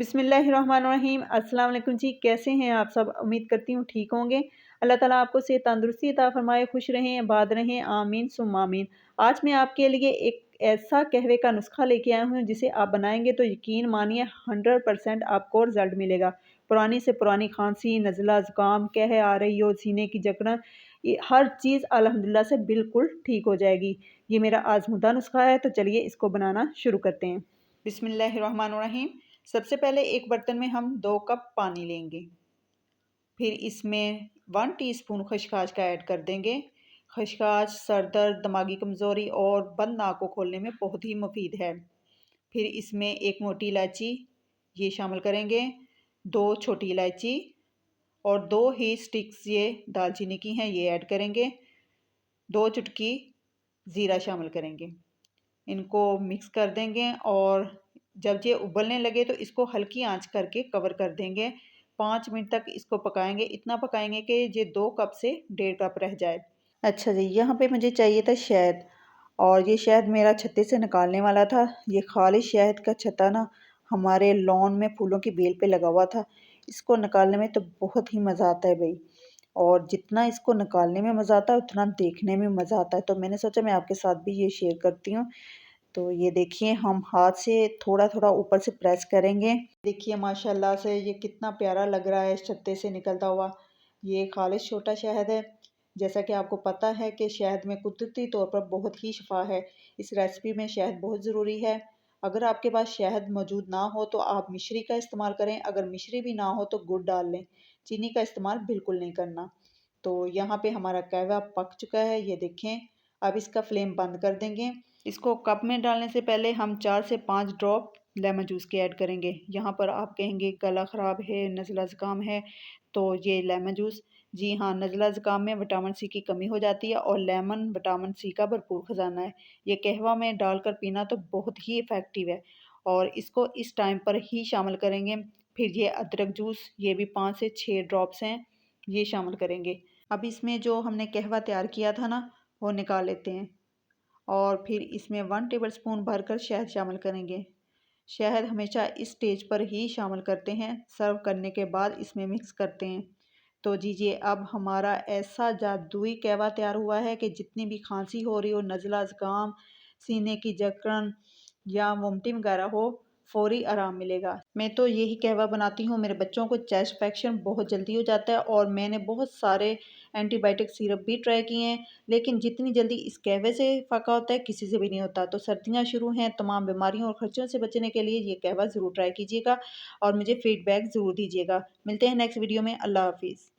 बिस्मिल्लाहिर्रहमानिर्रहीम। अस्सलाम वालेकुम जी। कैसे हैं आप सब? उम्मीद करती हूँ ठीक होंगे। अल्लाह ताला आपको सेहत तंदुरुस्ती अता फरमाए, खुश रहें, आबाद रहें, आमीन सुम्मा आमीन। आज मैं आपके लिए एक ऐसा कहवे का नुस्खा लेके आया हूँ जिसे आप बनाएंगे तो यकीन मानिए 100% आपको रिजल्ट मिलेगा। पुरानी से पुरानी खांसी, नज़ला, ज़ुकाम, कह आ रही हो, सीने की जकड़न, ये हर चीज़ अल्हम्दुलिल्लाह से बिल्कुल ठीक हो जाएगी। ये मेरा आज़मुदा नुस्खा है, तो चलिए इसको बनाना शुरू करते हैं। बिस्मिल्लाहिर्रहमानिर्रहीम। सबसे पहले एक बर्तन में हम 2 कप पानी लेंगे। फिर इसमें 1 टीस्पून खसखस का ऐड कर देंगे। खसखस सर दर्द, दिमागी कमज़ोरी और बंद नाक को खोलने में बहुत ही मुफीद है। फिर इसमें 1 मोटी इलायची ये शामिल करेंगे, 2 छोटी इलायची और 2 ही स्टिक्स ये दालचीनी की हैं, ये ऐड करेंगे। 2 चुटकी ज़ीरा शामिल करेंगे। इनको मिक्स कर देंगे और जब ये उबलने लगे तो इसको हल्की आंच करके कवर कर देंगे। 5 मिनट तक इसको पकाएंगे। इतना पकाएंगे कि ये 2 कप से 1.5 कप रह जाए। अच्छा जी, यहाँ पे मुझे चाहिए था शहद, और ये शहद मेरा छत्ते से निकालने वाला था। ये खालिश शहद का छत्ता ना हमारे लॉन में फूलों की बेल पे लगा हुआ था। इसको निकालने में तो बहुत ही मज़ा आता है भाई, और जितना इसको निकालने में मज़ा आता है उतना देखने में मज़ा आता है। तो मैंने सोचा मैं आपके साथ भी ये शेयर करती हूँ। तो ये देखिए, हम हाथ से थोड़ा-थोड़ा ऊपर से प्रेस करेंगे। देखिए माशाल्लाह से ये कितना प्यारा लग रहा है इस छत्ते से निकलता हुआ। ये खालिश छोटा शहद है। जैसा कि आपको पता है कि शहद में कुदरती तौर पर बहुत ही शिफा है। इस रेसिपी में शहद बहुत ज़रूरी है। अगर आपके पास शहद मौजूद ना हो तो आप मिश्री का इस्तेमाल करें। अगर मिश्री भी ना हो तो गुड़ डाल लें। चीनी का इस्तेमाल बिल्कुल नहीं करना। तो यहाँ पे हमारा कहवा पक चुका है, ये देखें। अब इसका फ्लेम बंद कर देंगे। इसको कप में डालने से पहले हम 4 से 5 ड्रॉप लेमन जूस के ऐड करेंगे। यहाँ पर आप कहेंगे गला ख़राब है, नज़ला ज़ुकाम है, तो ये लेमन जूस, जी हाँ, नज़ला ज़ुकाम में विटामिन सी की कमी हो जाती है और लेमन विटामिन सी का भरपूर ख़जाना है। ये कहवा में डालकर पीना तो बहुत ही इफ़ेक्टिव है, और इसको इस टाइम पर ही शामिल करेंगे। फिर ये अदरक जूस, ये भी 5 से 6 ड्रॉप्स हैं, ये शामिल करेंगे। अब इसमें जो हमने कहवा तैयार किया था ना, वो निकाल लेते हैं और फिर इसमें 1 टेबलस्पून भरकर शहद शामिल करेंगे। शहद हमेशा इस स्टेज पर ही शामिल करते हैं। सर्व करने के बाद इसमें मिक्स करते हैं। तो जी अब हमारा ऐसा जादुई कहवा तैयार हुआ है कि जितनी भी खांसी हो रही हो, नज़ला ज़ुकाम, सीने की जकड़न या वोमिटिंग वगैरह हो, फ़ौरी आराम मिलेगा। मैं तो यही कहवा बनाती हूँ। मेरे बच्चों को चेस्ट इन्फेक्शन बहुत जल्दी हो जाता है, और मैंने बहुत सारे एंटीबायोटिक सिरप भी ट्राई किए हैं, लेकिन जितनी जल्दी इस कहवे से फ़ाका होता है किसी से भी नहीं होता। तो सर्दियाँ शुरू हैं, तमाम बीमारियों और खर्चों से बचने के लिए ये कहवा ज़रूर ट्राई कीजिएगा और मुझे फ़ीडबैक ज़रूर दीजिएगा। मिलते हैं नेक्स्ट वीडियो में। अल्लाह हाफ़िज़।